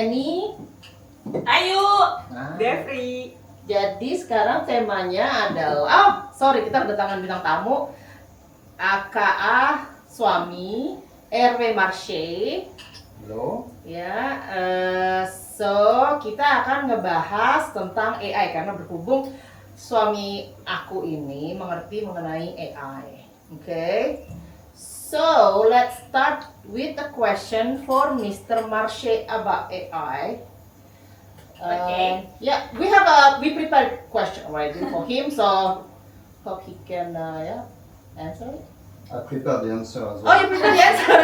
Penny. Ayo. Devri. Jadi sekarang temanya adalah, kita kedatangan bintang tamu, AKA suami, Herve Marchet. Halo. Ya, so kita akan ngebahas tentang AI karena berhubung suami aku ini mengerti mengenai AI. Okay? So let's start with a question for Mr. Marchet about AI. Okay. Yeah, we prepared question already for him, so hope he can answer it. I prepared the answer as well. Oh, you prepared the answer.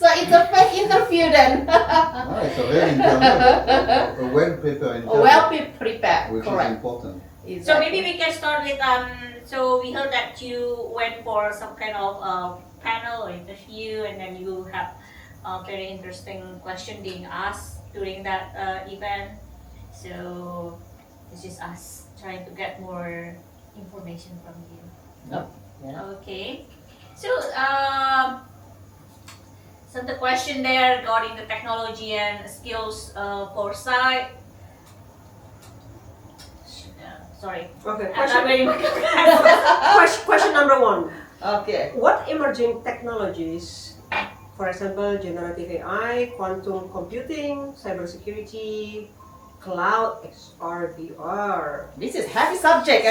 So it's a fake interview then. No, it's a real interview, a well-prepared interview. Well prepared, which correct. is important. Exactly. So maybe we can start with so we heard that you went for some kind of panel or interview, and then you have a very interesting question being asked during that event. So this is us trying to get more information from you. Yep. Yeah. Okay. So some of the question there regarding the technology and skills foresight. Sorry. Okay. Question number 1. Okay. What emerging technologies, for example, generative AI, quantum computing, cybersecurity, cloud, XR, VR, This is heavy subject,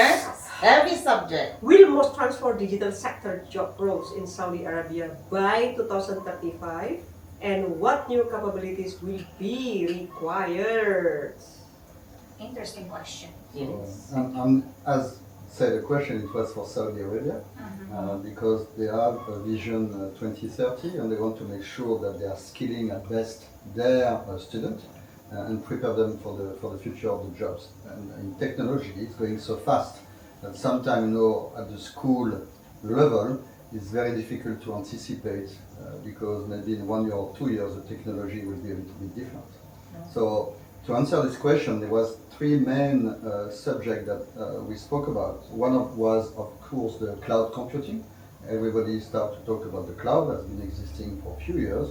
Heavy subject. will most transform digital sector job roles in Saudi Arabia by 2035, and what new capabilities will be required? Interesting question. Yes. As said, the question it was for Saudi Arabia because they have a vision 2030 and they want to make sure that they are skilling at best their students and prepare them for the future of the jobs. And in technology, it's going so fast that sometimes, at the school level, it's very difficult to anticipate because maybe in 1 year or 2 years, the technology will be a little bit different. So to answer this question, there was 3 main subjects that we spoke about. One was, of course, the cloud computing. Everybody started to talk about the cloud, has been existing for a few years.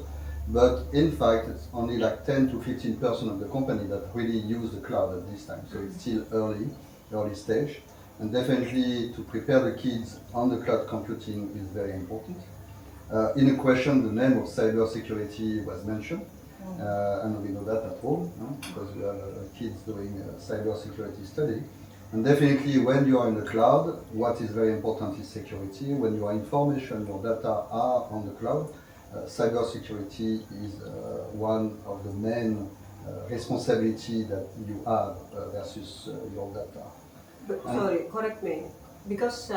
But in fact, it's only like 10 to 15% of the company that really use the cloud at this time. So it's still early stage. And definitely to prepare the kids on the cloud computing is very important. In a question, the name of cybersecurity was mentioned. And we know that at home, because we have kids doing cybersecurity study. And definitely when you are in the cloud, what is very important is security. When your information, your data are on the cloud, cybersecurity is one of the main responsibility that you have versus your data. But sorry, correct me, because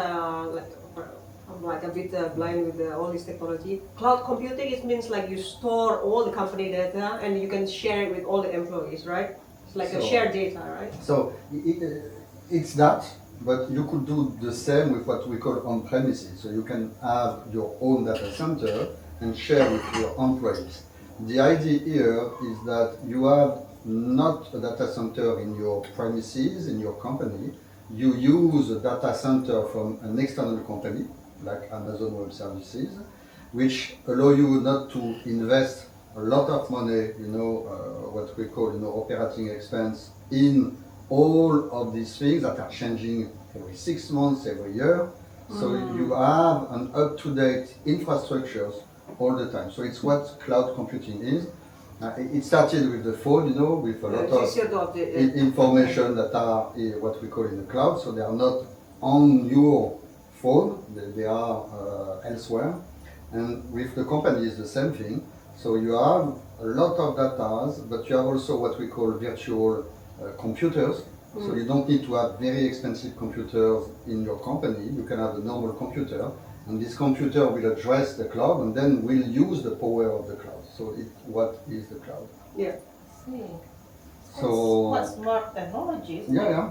I'm like a bit blind with all this technology. Cloud computing, it means like you store all the company data and you can share it with all the employees, right? It's like a shared data, right? So it's that, but you could do the same with what we call on-premises. So you can have your own data center and share with your employees. The idea here is that you have not a data center in your premises, in your company. You use a data center from an external company, like Amazon Web Services, which allow you not to invest a lot of money, what we call, operating expense in all of these things that are changing every 6 months, every year. So you have an up-to-date infrastructures all the time. So it's what cloud computing is. It started with the phone, with a lot of information that are what we call in the cloud. So they are not on your phone, they are elsewhere. And with the company is the same thing. So you have a lot of data, but you have also what we call virtual computers. So you don't need to have very expensive computers in your company. You can have a normal computer, and this computer will address the cloud and then will use the power of the cloud. So what is the cloud? Yeah. So what smart technologies? Yeah.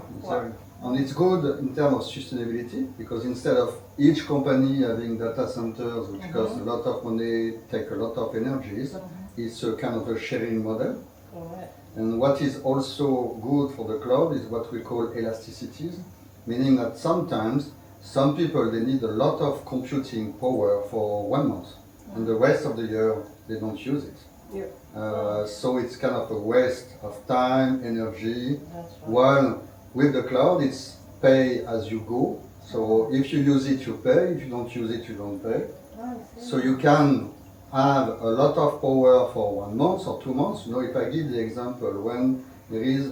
And it's good in terms of sustainability because instead of each company having data centers which cost a lot of money, take a lot of energies, it's a kind of a sharing model. Correct. And what is also good for the cloud is what we call elasticities, meaning that sometimes some people they need a lot of computing power for 1 month, and the rest of the year they don't use it. Yeah. So it's kind of a waste of time, energy. That's right. While with the cloud, it's pay as you go. So if you use it, you pay. If you don't use it, you don't pay. I see. So you can have a lot of power for 1 month or 2 months. You know, if I give the example, when there is,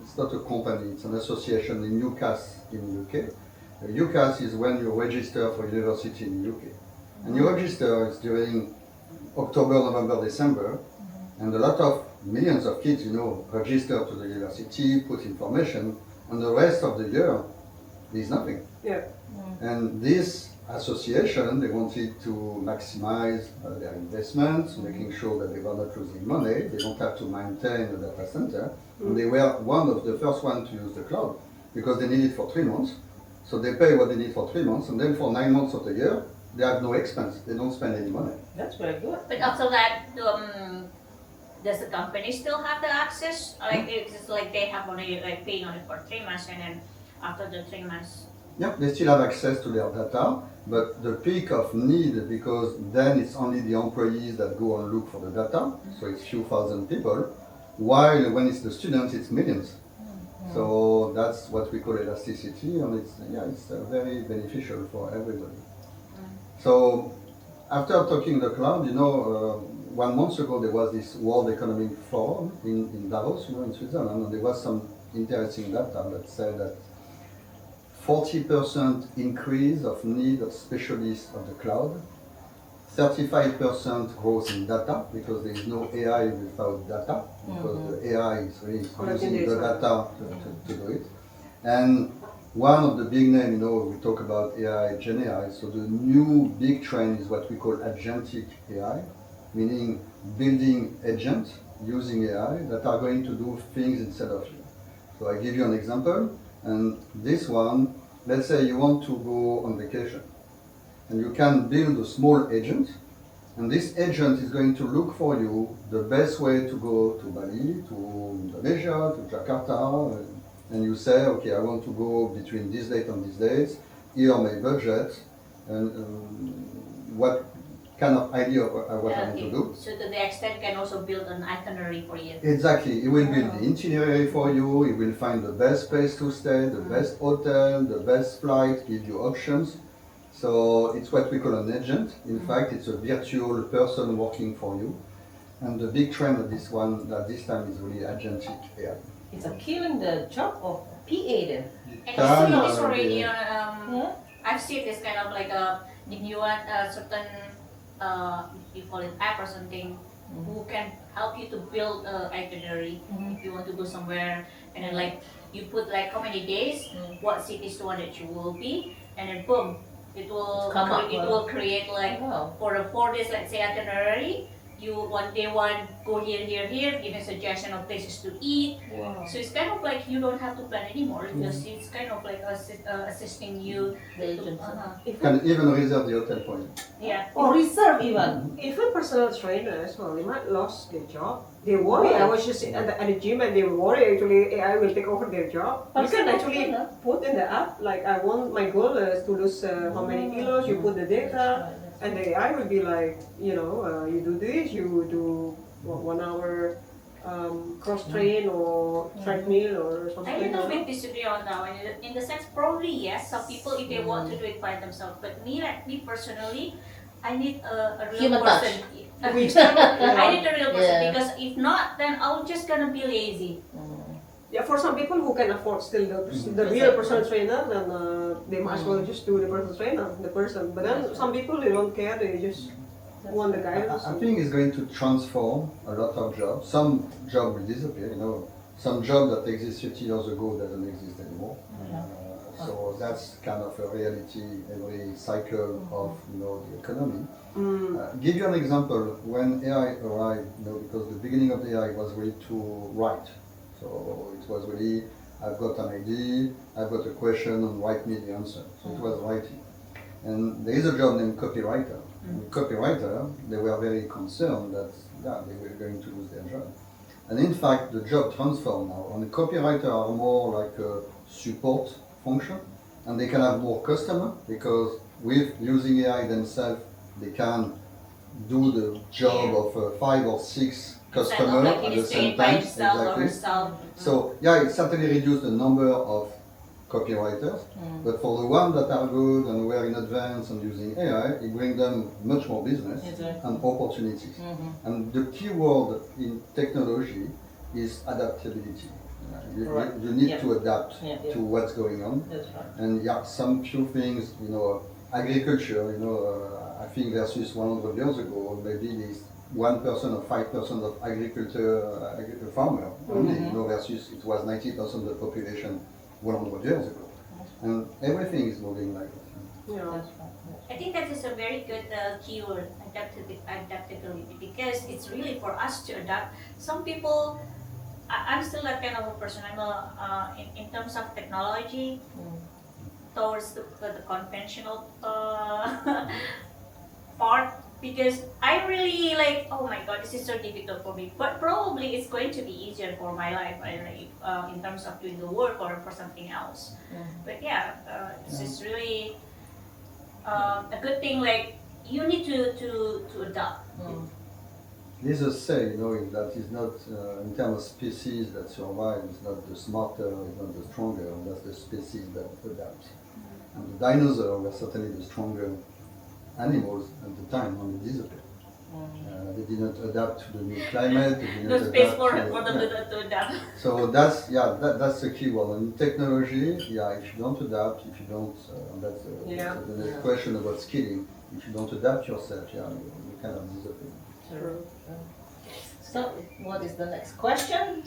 it's not a company, it's an association in UCAS in UK. UCAS is when you register for university in UK. And you register is during October, November, December, and a lot of millions of kids, you know, register to the university, put information, and the rest of the year is nothing. Yeah. And this association, they wanted to maximize their investments, making sure that they were not losing money, they don't have to maintain a data center, and they were one of the first ones to use the cloud, because they need it for 3 months. So they pay what they need for 3 months, and then for 9 months of the year, they have no expense, they don't spend any money. That's very good. But after that, does the company still have the access? Like it's like they have only like paying on it for 3 months, and then after the 3 months. Yeah, they still have access to their data, but the peak of need, because then it's only the employees that go and look for the data, so it's few thousand people, while when it's the students, it's millions. So that's what we call elasticity, and it's very beneficial for everybody. So after talking the cloud, you know, 1 month ago there was this World Economic Forum in Davos, you know, in Switzerland, and there was some interesting data that said that 40% increase of need of specialists of the cloud, 35% growth in data, because there is no AI without data, because the AI is really using the data to do it. And one of the big names, you know, we talk about AI, Gen AI, so the new big trend is what we call agentic AI, meaning building agents using AI that are going to do things instead of you. So I give you an example, and this one, let's say you want to go on vacation, and you can build a small agent, and this agent is going to look for you the best way to go to Bali, to Indonesia, to Jakarta, and you say, okay, I want to go between this date and this date, here are my budget, and what kind of idea of what I want to do. So to the extent can also build an itinerary for you. Exactly, it will build the itinerary for you, it will find the best place to stay, the best hotel, the best flight, give you options. So it's what we call an agent. In fact, it's a virtual person working for you. And the big trend of this one, at this time, is really agentic AI. It's a killing the job of PA then. And I see this Can, already yeah. on, I've seen this kind of like the new one, certain, you call it app or something, who can help you to build an itinerary if you want to go somewhere, and then like you put like how many days, what city is the one that you will be, and then boom, it will create like for the 4 days, let's say itinerary. You one day one go here, giving suggestion of places to eat. Wow. So it's kind of like you don't have to plan anymore. Because it's kind of like assisting you. The agent. You can even reserve the hotel for you. Yeah. Or reserve even. Even personal trainers, well, they might lost their job. They worry. I was just at the gym and they worry actually AI will take over their job. You can actually put in the app like I want my goal is to lose how many kilos. You put the data, and the AI will be like, you know, you do this, you do 1 hour cross train or treadmill or something. I little bit disagree on that one. In the sense, probably yes. Some people if they want to do it by themselves, but me personally, I need a real Human person. touch. I need a real person Yeah. because if not, then I'm just gonna be lazy. Yeah, for some people who can afford still the real personal trainer, then they might as well just do the personal trainer, the person. But then some people they don't care, they just want the guidance. I think it's going to transform a lot of jobs. Some job will disappear, you know. Some job that existed 50 years ago doesn't exist anymore. So that's kind of a reality every cycle of, you know, the economy. Give you an example. When AI arrived, you know, because the beginning of the AI was really to write. So it was really, I've got an idea, I've got a question, and write me the answer. So it was writing. And there is a job named copywriter. And copywriter, they were very concerned that they were going to lose their job. And in fact, the job transformed now. And the copywriter are more like a support function, and they can have more customer because with using AI themselves, they can do the job of 5 or 6 Instead of customers like at he the needs to same it by time. himself or Exactly. herself. So yeah, it certainly reduced the number of copywriters, but for the ones that are good and were in advance and using AI, it brings them much more business Exactly. and opportunities. And the key word in technology is adaptability. Right. You need Yeah. to adapt Yeah. to what's going on. That's right. And yeah, some few things, agriculture, I think versus 100 years ago, maybe this 1% or 5% of agriculture farmer only, versus it was 90% of the population 100 years ago. And everything is moving like that. Yeah. That's right. I think that is a very good keyword, adaptability, because it's really for us to adapt. Some people, I'm still that kind of a person. I'm in terms of technology, towards the conventional part, because I really like, oh my god, this is so difficult for me. But probably it's going to be easier for my life, in terms of doing the work or for something else. But yeah, this is really a good thing. Like you need to adapt. There's a say, that is not, in terms of species that survive, it's not the smarter, it's not the stronger, that's the species that adapt. And the dinosaurs were certainly the stronger animals at the time when they disappeared. They did not adapt to the new climate, they did No not space adapt for to, them to adapt. So that's the key one. In technology, if you don't adapt, if you don't, that's the next question about skilling. If you don't adapt yourself, you kind of disappear. True. So, what is the next question?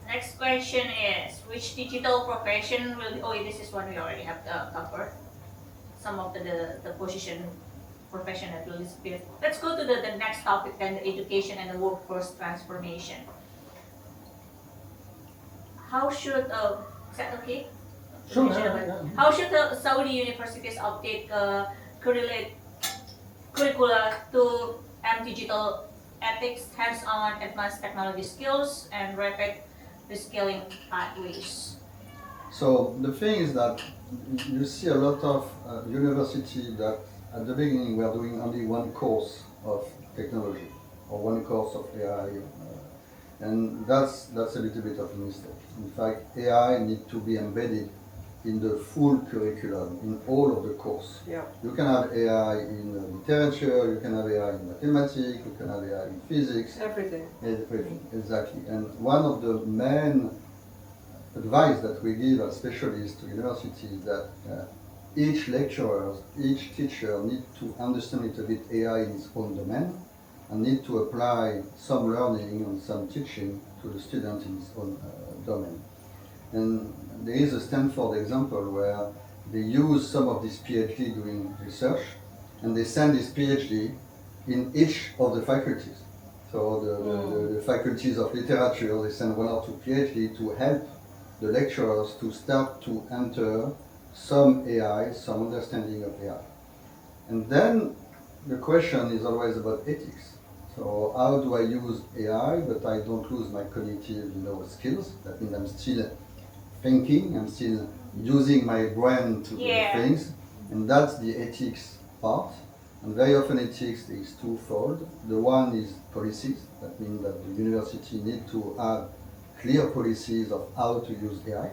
Next question is, which digital profession will, this is one we already have covered. Some of the position profession that will disappear. Let's go to the next topic then, the education and the workforce transformation. How should, is that okay? Sure. How should the Saudi universities update curricula to digital ethics, hands-on advanced technology skills, and rapid reskilling pathways? So the thing is that you see a lot of universities that at the beginning were doing only one course of technology or one course of AI, and that's a little bit of a mistake. In fact, AI needs to be embedded in the full curriculum, in all of the course. Yeah. You can have AI in literature, you can have AI in mathematics, you can have AI in physics. Everything. Everything, exactly. And one of the main advice that we give as specialists to universities that each lecturer, each teacher need to understand a little bit AI in its own domain and need to apply some learning and some teaching to the student in its own domain. And there is a Stanford example where they use some of this PhD doing research and they send this PhD in each of the faculties. So the faculties of literature, they send one or two PhD to help the lecturers to start to enter some AI, some understanding of AI. And then the question is always about ethics. So how do I use AI but I don't lose my cognitive skills? That means I'm still thinking, I'm still using my brain to do things. And that's the ethics part. And very often ethics is twofold. The one is policies. That means that the university need to have clear policies of how to use AI,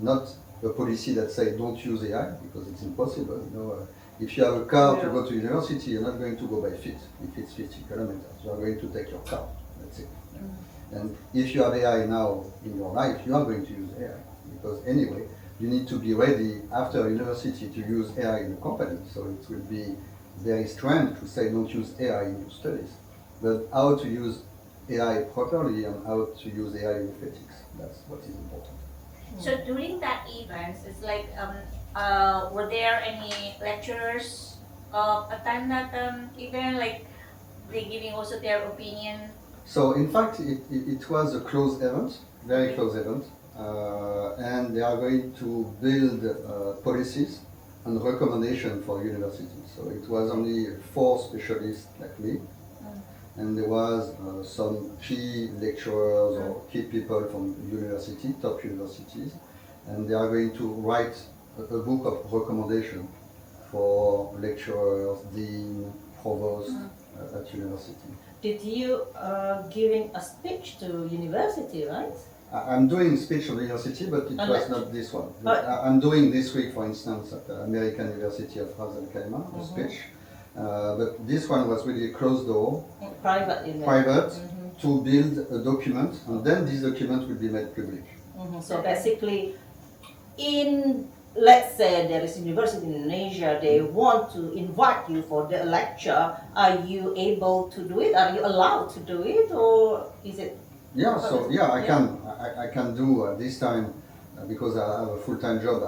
not a policy that says don't use AI, because it's impossible. If you have a car to go to university, you're not going to go by feet if it's 50 kilometers. You are going to take your car. That's it. And if you have AI now in your life, you are going to use AI, because anyway, you need to be ready after university to use AI in a company. So it will be very strange to say don't use AI in your studies. But how to use AI properly and how to use AI with ethics, that's what is important. So during that event, it's like, were there any lecturers attend that event? Like they giving also their opinion? So in fact, it was a closed event, very closed event, and they are going to build policies and recommendations for universities. So it was only 4 specialists like me, and there was some key lecturers or key people from university, top universities, and they are going to write a book of recommendation for lecturers, dean, provost, at university. Did you giving a speech to university, right? I'm doing speech on the university, but it was not this one. I'm doing this week, for instance, at the American University of Ras Al Khaimah, a speech. But this one was really a closed door, Private, you mean? private, to build a document, and then this document will be made public. So basically, let's say there is university in Indonesia, they want to invite you for the lecture. Are you able to do it? Are you allowed to do it, or is it? Yeah, so yeah, I can do this time because I have a full-time job.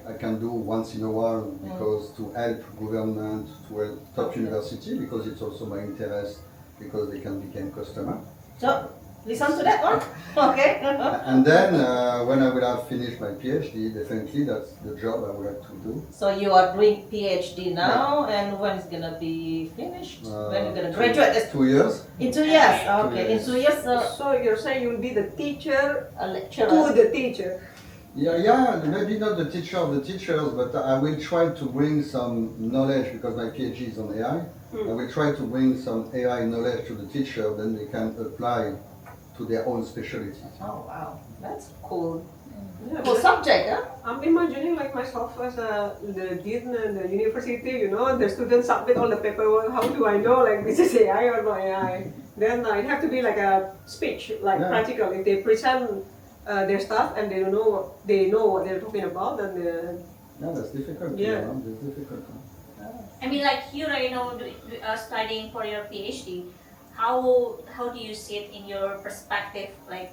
I can do once in a while because to help government, to help top university, because it's also my interest because they can become customer. So listen to that one, okay? And then when I will have finished my PhD, definitely that's the job I would like to do. So you are doing PhD now, and when it's gonna be finished? When you're gonna graduate? 2 years. In 2 years, okay. 2 years. In 2 years, So you're saying you'll be the teacher a lecturer. to the teacher. Yeah, maybe not the teacher of the teachers, but I will try to bring some knowledge because my PhD is on AI. I will try to bring some AI knowledge to the teacher, then they can apply to their own specialties. Oh wow, that's cool. Yeah, Cool subject, huh? I'm imagining like myself as the dean in the university, you know, the students submit all the paperwork. How do I know like this is AI or not AI? Then it have to be like a speech, like practical. If they present their stuff and they know what they're talking about, then Yeah, that's difficult. Yeah. You know, that's difficult. I mean, like you right now studying for your PhD, how do you see it in your perspective, like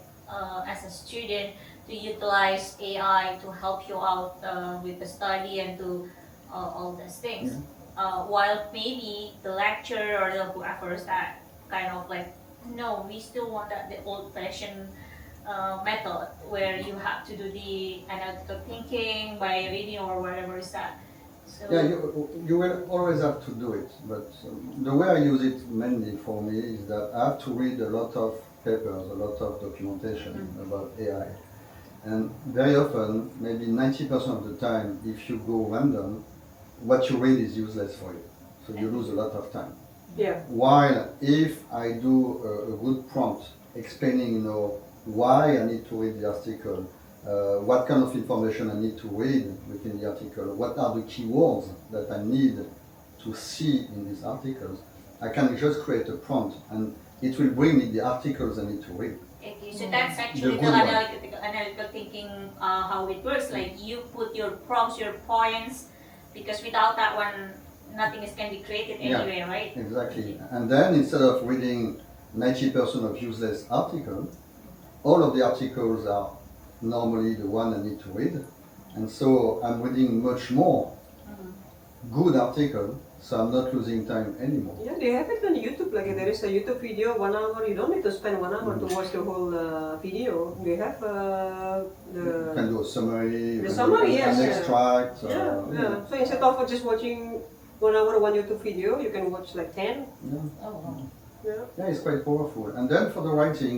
as a student, to utilize AI to help you out with the study and to all these things, while maybe the lecturer or the whoever is that kind of like, no, we still want that the old-fashioned method where you have to do the analytical thinking by reading or whatever is that. So Yeah, you will always have to do it, but the way I use it mainly for me is that I have to read a lot of papers, a lot of documentation about AI. And very often, maybe 90% of the time, if you go random, what you read is useless for you. So you lose a lot of time. yeah. While if I do a good prompt explaining, why I need to read the article, what kind of information I need to read within the article, what are the keywords that I need to see in these articles, I can just create a prompt and it will bring me the articles I need to read. okay, so that's actually The the good one. analytical thinking, how it works. Like you put your prompts, your points, because without that one, nothing can be created anyway, right? Exactly. And then instead of reading 90% of useless articles, all of the articles are normally the one I need to read. And so I'm reading much more good articles, so I'm not losing time anymore. Yeah, they have it on YouTube. Like there is a YouTube video, 1 hour. You don't need to spend 1 hour to watch the whole video. They have You can do a summary, you The can summary, do yes. an extract. yeah. So instead of just watching 1 hour one YouTube video, you can watch like 10. Yeah. Oh wow. Yeah. Yeah, it's quite powerful. And then for the writing,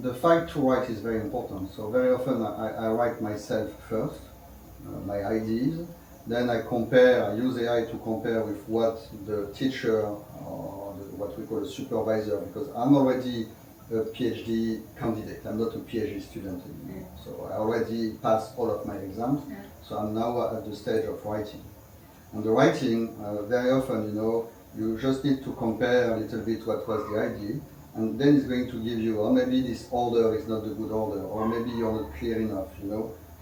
the fact to write is very important. So very often I write myself first, my ideas. Then I use AI to compare with what the teacher or what we call a supervisor, because I'm already a PhD candidate. I'm not a PhD student anymore. So I already passed all of my exams. So I'm now at the stage of writing. And the writing, very often, you just need to compare a little bit what was the idea, and then it's going to give you, or maybe this order is not the good order, or maybe you're not clear enough,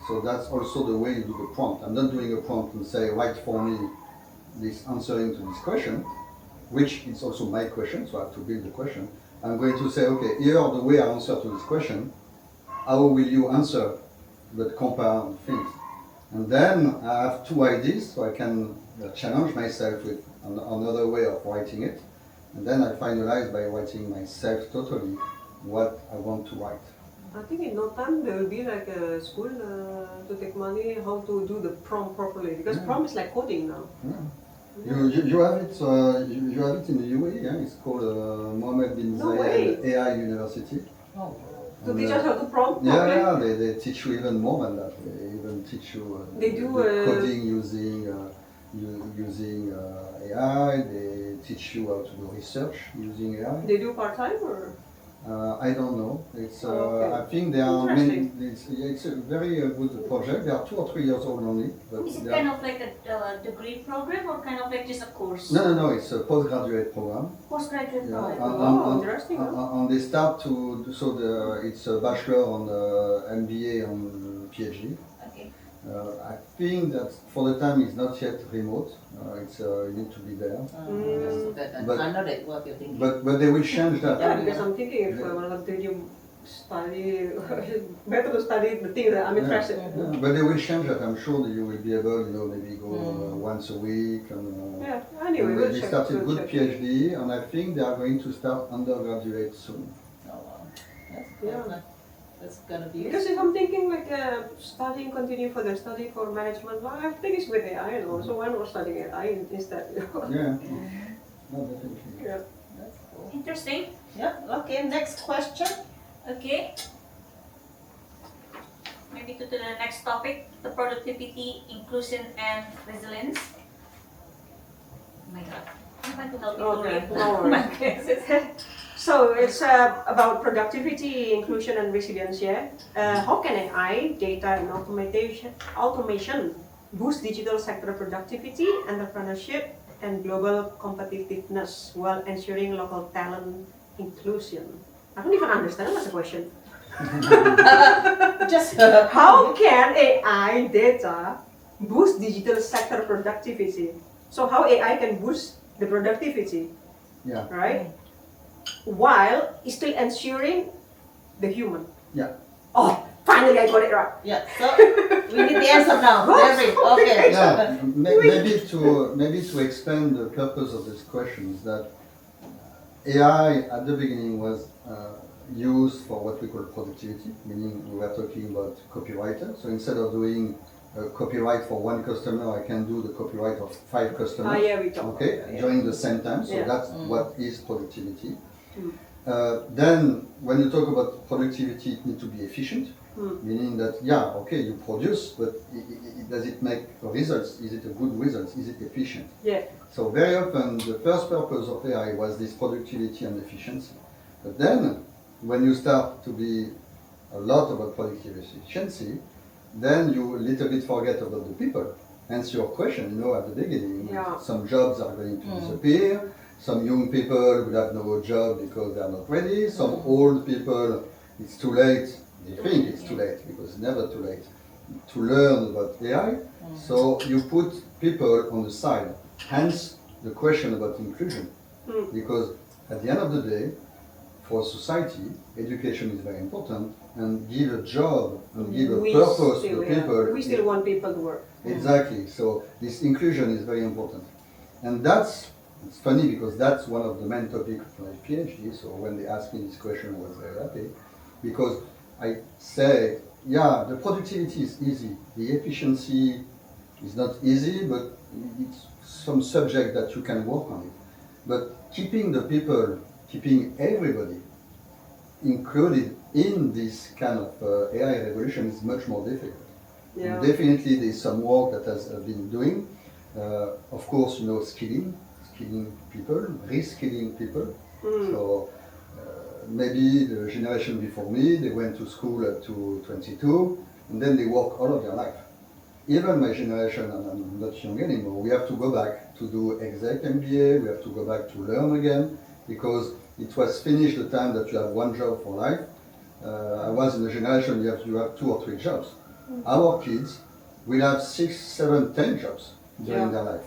So that's also the way you do the prompt. I'm not doing a prompt and say, write for me this answering to this question, which is also my question, so I have to build the question. I'm going to say, okay, here are the way I answer to this question. How will you answer? But compare things. And then I have two ideas, so I can challenge myself with another way of writing it. And then I finalize by writing myself totally what I want to write. I think in no time there will be like a school to take money how to do the prompt properly, because prompt is like coding now. Yeah. You have it. You have it in the UAE. Yeah? It's called Mohammed bin No Zayed way. AI University. Oh. To And, teach us how to prompt properly. They teach you even more than that. They even teach you They do, the coding using using AI. They teach you how to do research using AI. They do part-time or? I don't know. It's Okay. I think they are many. Interesting. It's a very good project. They are 2 or 3 years old only. But Is it they kind are, of like a degree program or kind of like just a course? no. It's a postgraduate program. Postgraduate Yeah, program. Oh, interesting, huh? and they start to so it's a bachelor on MBA on PhD. Okay. I think that for the time it's not yet remote. It's you need to be there. But- I know that what you're thinking. But they will change that. Yeah, because I'm thinking if I want to continue study, better to study the thing that I'm interested in. Yeah, but they will change that. I'm sure that you will be able, maybe go once a week. And, Yeah, anyway, and we'll they check. started we'll good check. PhD, and I think they are going to start undergraduate soon. Oh, wow. That's cool. Yeah. That's gonna be. Because if I'm thinking like studying, continue for the study for management, well, I think it's with AI and also why not studying AI instead? Yeah, no, definitely. Yeah. That's cool. Interesting. Yeah. Okay. Next question. Okay. Maybe to the next topic, the productivity, inclusion, and resilience. Oh my God. I'm going to help you Okay, to no read. worries. So it's about productivity, inclusion, and resilience. Yeah. How can AI, data, and automation boost digital sector productivity, entrepreneurship, and global competitiveness while ensuring local talent inclusion? I don't even understand what's the question. Just. How can AI data boost digital sector productivity? So how AI can boost the productivity, Yeah, right? While still ensuring the human. yeah. Oh, finally I got it right. Yeah. So we need the answer now. Every. Okay. Yeah, maybe to expand the purpose of this question is that AI at the beginning was used for what we call productivity, meaning we were talking about copywriter. So instead of doing copyright for one customer, I can do the copyright of 5 customers. Yeah, we talked Okay, about that, yeah. during the same time. So Yeah. that's what is productivity. Mm. Then when you talk about productivity, it needs to be efficient. Meaning that, yeah, okay, you produce, but does it make results? Is it a good result? Is it efficient? Yeah. So very often the first purpose of AI was this productivity and efficiency. But then when you start to be a lot about productivity and efficiency, then you a little bit forget about the people. Hence your question, at the beginning, Yeah. some jobs are going to disappear, some young people will have no job because they are not ready, some old people, it's too late. They think it's too late because it's never too late to learn about AI. So you put people on the side. Hence the question about inclusion. Because at the end of the day, for society, education is very important and give a job and give a purpose to the people. We still want people to work. Exactly. So this inclusion is very important. And it's funny because that's one of the main topics of my PhD. So when they asked me this question, I was very happy. Because I say, yeah, the productivity is easy. The efficiency is not easy, but it's some subject that you can work on it. But keeping the people, keeping everybody included in this kind of AI revolution is much more difficult. Yeah. And definitely there's some work that has been doing. Of course, skilling people, reskilling people. So maybe the generation before me, they went to school up to 22, and then they work all of their life. Even my generation, and I'm not young anymore, we have to go back to do exec MBA, we have to go back to learn again, because it was finished the time that you have one job for life. I was in the generation you have 2 or 3 jobs. Our kids will have 6, 7, 10 jobs during their life.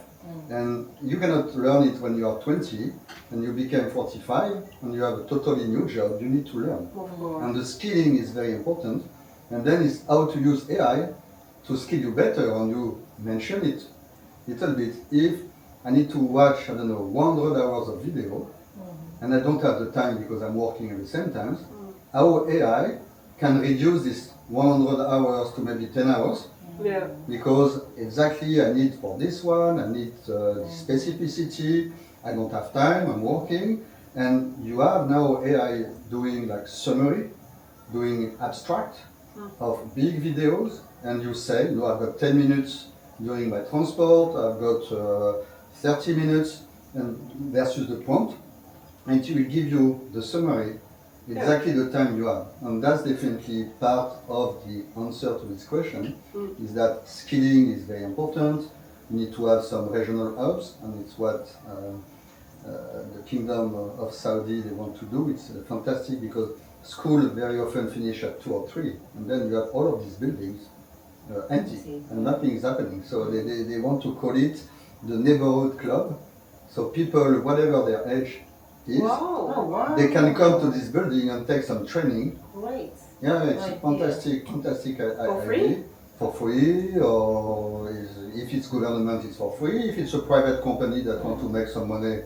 And you cannot learn it when you are 20 and you become 45 and you have a totally new job. You need to learn. And the skilling is very important. And then it's how to use AI to skill you better. And you mentioned it a little bit. If I need to watch, 100 hours of video, and I don't have the time because I'm working at the same time, how AI can reduce this 100 hours to maybe 10 hours. Yeah. Because exactly I need for this one, I need specificity, I don't have time, I'm working, and you have now AI doing like summary, doing abstract of big videos, and you say, I've got 10 minutes during my transport, I've got 30 minutes and versus the prompt, and it will give you the summary exactly the time you have. And that's definitely part of the answer to this question, is that skilling is very important. You need to have some regional hubs, and it's what the Kingdom of Saudi they want to do. It's fantastic because school very often finish at 2 or 3, and then you have all of these buildings empty and nothing is happening. So they want to call it the neighborhood club. So people, whatever their age is, Wow. Oh, wow. they can come to this building and take some training. Great. Yeah, it's Idea. fantastic For free? idea. For free, or if it's government, it's for free. If it's a private company that want to make some money,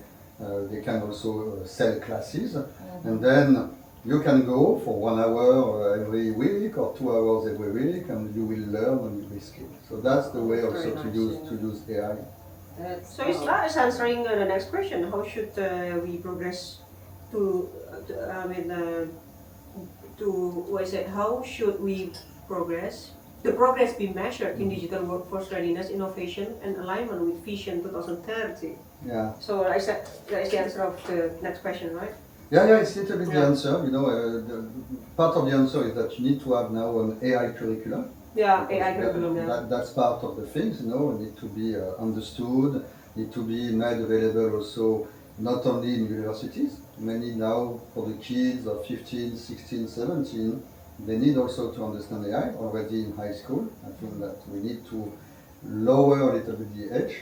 they can also sell classes. And then you can go for 1 hour every week or 2 hours every week, and you will learn and you will skill. So that's the way also Very to nice, use AI. That's So that is answering the next question. How should we progress how should we progress? The progress be measured in digital workforce readiness, innovation, and alignment with Vision 2030. Yeah. So that is the answer of the next question, right? Yeah, it's a little bit the Yeah. answer. You know, part of the answer is that you need to have now an AI curriculum. Yeah, Because AI curriculum. Yeah. that's part of the things, you know, need to be understood, need to be made available also not only in universities. Many now for the kids of 15, 16, 17, they need also to understand AI already in high school. I think that we need to lower a little bit the age.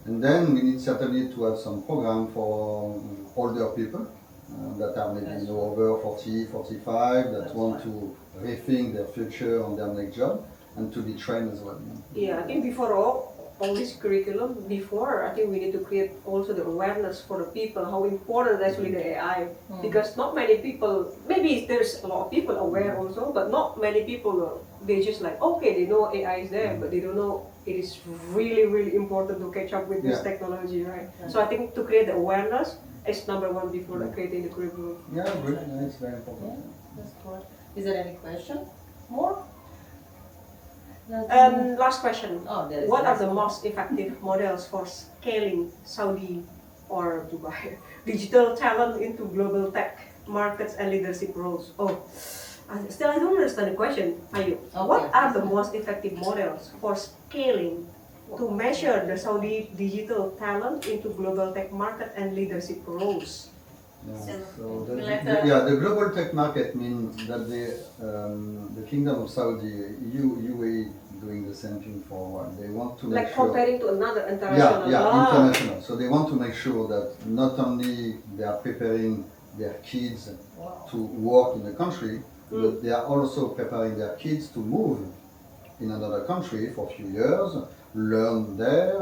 And then we need certainly to have some program for older people that are maybe over 40, 45, that want to rethink their future and their next job, and to be trained as well. Yeah, I think before all this curriculum, I think we need to create also the awareness for the people how important actually the AI, because not many people, maybe there's a lot of people aware also, but not many people, they just like, okay, they know AI is there, but they don't know it is really, really important to catch up with this technology, right? So I think to create the awareness is number one before creating the curriculum. Yeah, good. It's very important. Yeah, that's good. Is there any question? More? Last question. Oh, there is What are last the one. most effective models for scaling Saudi or Dubai digital talent into global tech markets and leadership roles? Oh, I don't understand the question. Ayu, what are the most effective models for scaling to measure the Saudi digital talent into global tech market and leadership roles? Yeah, So, so the the global tech market means that the Kingdom of Saudi, UAE doing the same thing for a while. They want to make Like sure. comparing to another international. International. So they want to make sure that not only they are preparing their kids to work in the country, but they are also preparing their kids to move in another country for a few years, learn there,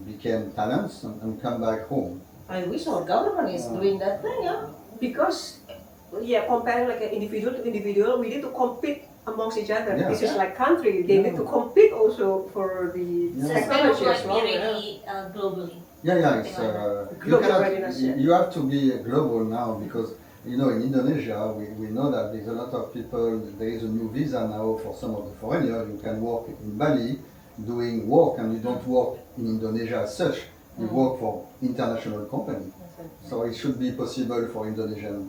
become talents, and come back home. I wish our government is doing that thing, yeah. Because comparing like an individual to individual, we need to compete amongst each other. Yeah. This is like country, they need to compete also for the So it's kind of technology like as be well. ready globally. It's you Global cannot, readiness, you have to be global now because you know in Indonesia we know that there's a lot of people. There is a new visa now for some of the foreigners. You can work in Bali doing work, and you don't work in Indonesia as such. You work for international company. So it should be possible for Indonesian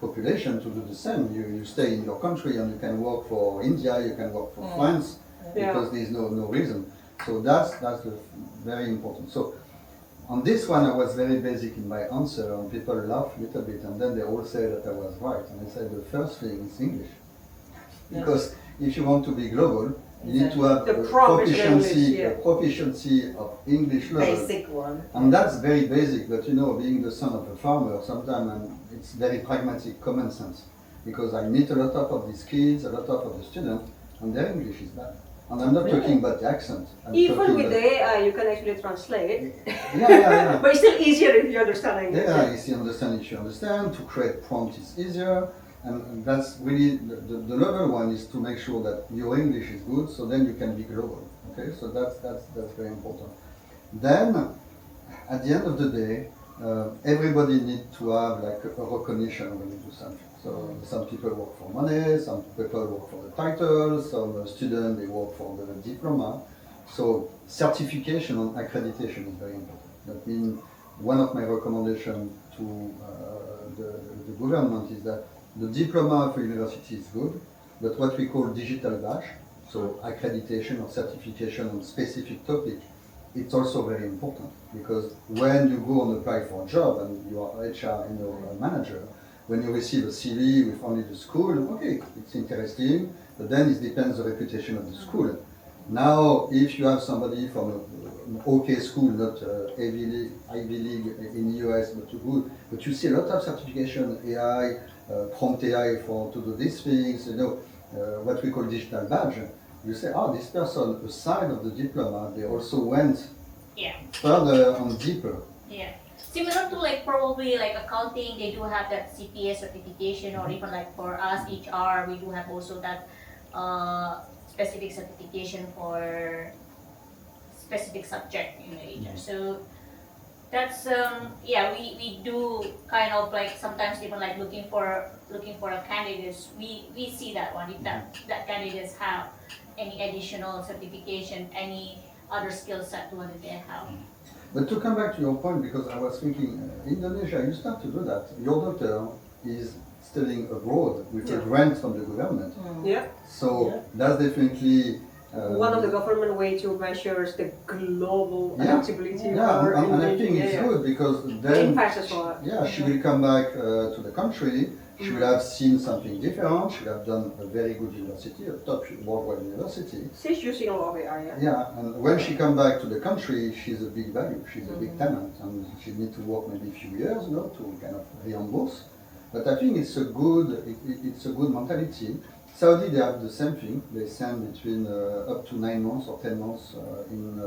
population to do the same. You stay in your country and you can work for India, you can work for France, because there's no reason. So that's very important. So on this one I was very basic in my answer, and people laugh a little bit, and then they all say that I was right. And I said the first thing is English. Because if you want to be global, you need to have The a proficiency, proficiency of English level. Basic one. And that's very basic, but you know, being the son of a farmer, sometimes it's very pragmatic common sense. Because I meet a lot of these kids, a lot of the students, and their English is bad. And I'm not talking about the accent. I'm Even talking with about- the AI, you can actually translate. Yeah. But it's still easier if you understand English. Yeah, if you understand, to create prompt is easier. And that's really, the level one is to make sure that your English is good, so then you can be global. Okay, so that's very important. Then, at the end of the day, everybody needs to have like a recognition when you do something. So some people work for money, some people work for the title, some students they work for the diploma. So certification and accreditation is very important. That means one of my recommendations to the government is that the diploma for university is good, but what we call digital badge, so accreditation or certification on specific topic, it's also very important, because when you go and apply for a job and you are HR and you're a manager, when you receive a CV with only the school, okay, it's interesting, but then it depends the reputation of the school. Now, if you have somebody from an okay school, not Ivy League in the US, but good, but you see a lot of certification, AI, prompt AI to do these things, what we call digital badge. You say, oh, this person, aside of the diploma, they also went Yeah. further and deeper. Yeah. Similar to like probably like accounting, they do have that CPA certification, or even like for us HR, we do have also that specific certification for specific subject in the HR. So that's yeah, we do kind of like sometimes even like looking for a candidates. We see that one if that candidates have any additional certification, any other skill set what they have. But to come back to your point, because I was thinking, Indonesia, you start to do that. Your daughter is studying abroad with a grant from the government. Yeah. So that's definitely One of the government way to measure the global adaptability yeah, for and I think it's good, because then she will come back to the country. She will have seen something different. She will have done a very good university, a top worldwide university. She's using a lot of AI. Yeah, and when she comes back to the country, she's a big value. She's a big talent, and she needs to work maybe a few years, to kind of reimburse. But I think it's a good mentality. Saudi, they have the same thing. They send between up to 9 months or 10 months in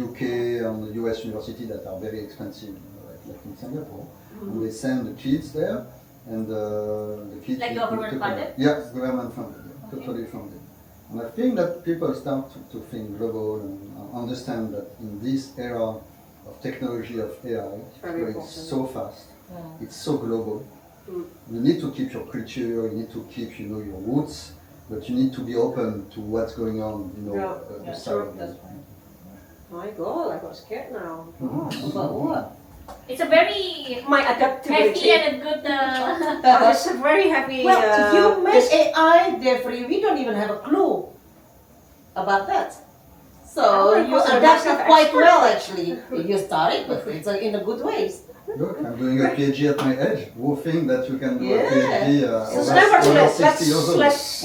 UK and US university that are very expensive, like in Singapore. And they send the kids there, and the kids... Like government funded? Yeah, government funded, totally funded. And I think that people start to think global and understand that in this era of technology of AI, it's going so fast, it's so global. You need to keep your culture, you need to keep, your roots, but you need to be open to what's going on, outside of that. My God, I got scared now. About what? It's a very My adaptability. heavy and a good. It's a very heavy. Well, if you make AI, therefore we don't even have a clue about that. So you adapted quite well, actually. You started, but it's in a good ways. Look, I'm doing a PhD at my age. Who think that you can do a PhD Nevertheless, 60 years old?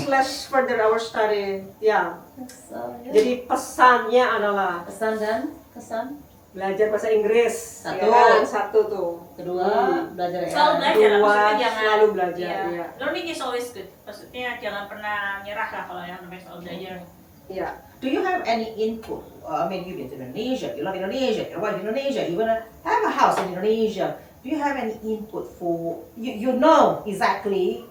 let's further our study. Yeah. So, Jadi pesannya adalah kesan dan kesan. belajar bahasa Inggris. Satu. Ya kan? Satu tuh. Kedua, belajar Selalu AI. belajar, maksudnya jangan selalu belajar. ya. Iya. Learning is always good. Maksudnya jangan pernah nyerah lah kalau yang namanya selalu belajar. Iya. Do you have any input? I mean, you've been to Indonesia, you love Indonesia, you love Indonesia, you wanna have a house in Indonesia. Do you have any input for, you know exactly,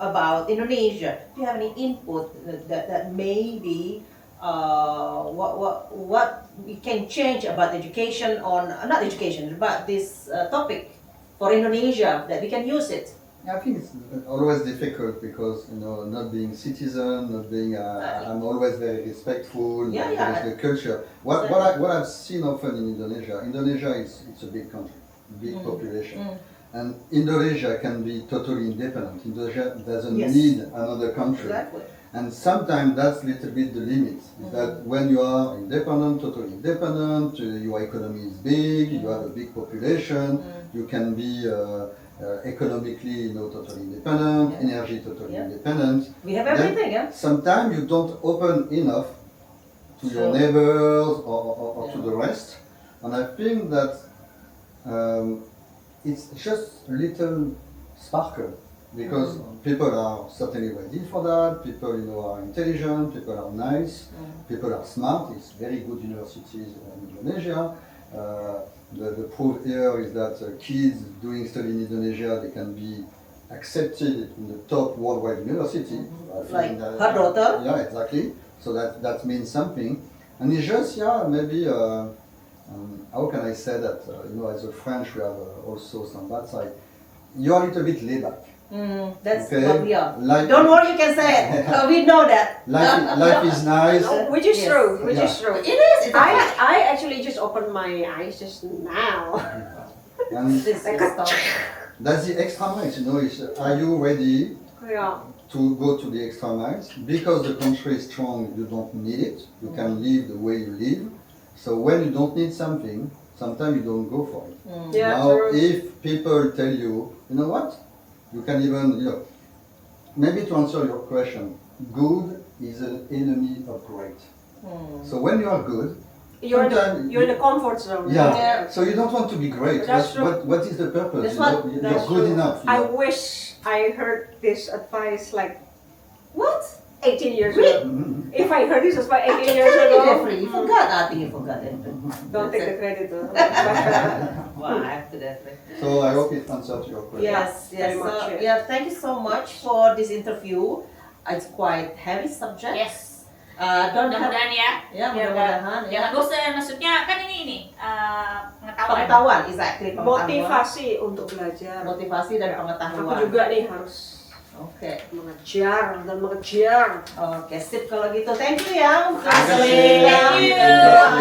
about Indonesia. Do you have any input that maybe what we can change about education not education, but this topic for Indonesia, that we can use it? I think it's always difficult because, not being citizen, not being, I'm always very respectful, Yeah. there is the culture. What I've seen often in Indonesia it's a big country, big population. And Indonesia can be totally independent. Indonesia doesn't need another country. Exactly. And sometimes that's a little bit the limit, is that when you are independent, totally independent, your economy is big, you have a big population, you can be economically, totally independent, energy totally independent. We have everything, yeah? Sometimes you don't open enough to your neighbors or to the rest. And I think that it's just a little sparkle, because people are certainly ready for that, people are intelligent, people are nice, people are smart, it's very good universities in Indonesia. The proof here is that kids doing study in Indonesia, they can be accepted in the top worldwide university. Like her daughter? Yeah, exactly. So that means something. And it's just, maybe, how can I say that, as a French, we have also some bad side. You're a little bit laid back. That's Okay. what we are. Life, Don't worry, you can say it. We know that. life is nice. Which is Yes. true. Which Yeah. is true. It is. It's a fact. I actually just opened my eyes just now. And This is stuff. that's the extra miles, you know, are you ready Yeah. to go to the extra miles? Because the country is strong, you don't need it. You can live the way you live. So when you don't need something, sometimes you don't go for it. Yeah. Now, True. if people tell you, you know what, you can even, maybe to answer your question, good is an enemy of great. So when you are good, You're sometimes in the comfort zone. yeah, so you don't want to be great. That's What is the purpose? That's what- You're That's good true. enough. I wish I heard this advice like what 18 years ago. If I heard this advice 18 years Tell me, ago, Jeffrey, you forgot. I think you forgot it. don't take the credit. Wow, I have to definitely. So I hope it answered your question. Yes, yes. very much, So, yes. yeah, thank you so much for this interview. It's quite heavy subject. Yes. Don't have. Mudah-mudahan ya. Ya, mudah-mudahan. Jangan Ya. bosan, maksudnya kan ini pengetahuan. Pengetahuan, exactly. Pengetahuan. Motivasi untuk belajar. Motivasi dan Aku pengetahuan. juga nih harus Oke. mengejar dan mengejar. Oke, sip kalau gitu. Thank you ya. Terima kasih. Thank you.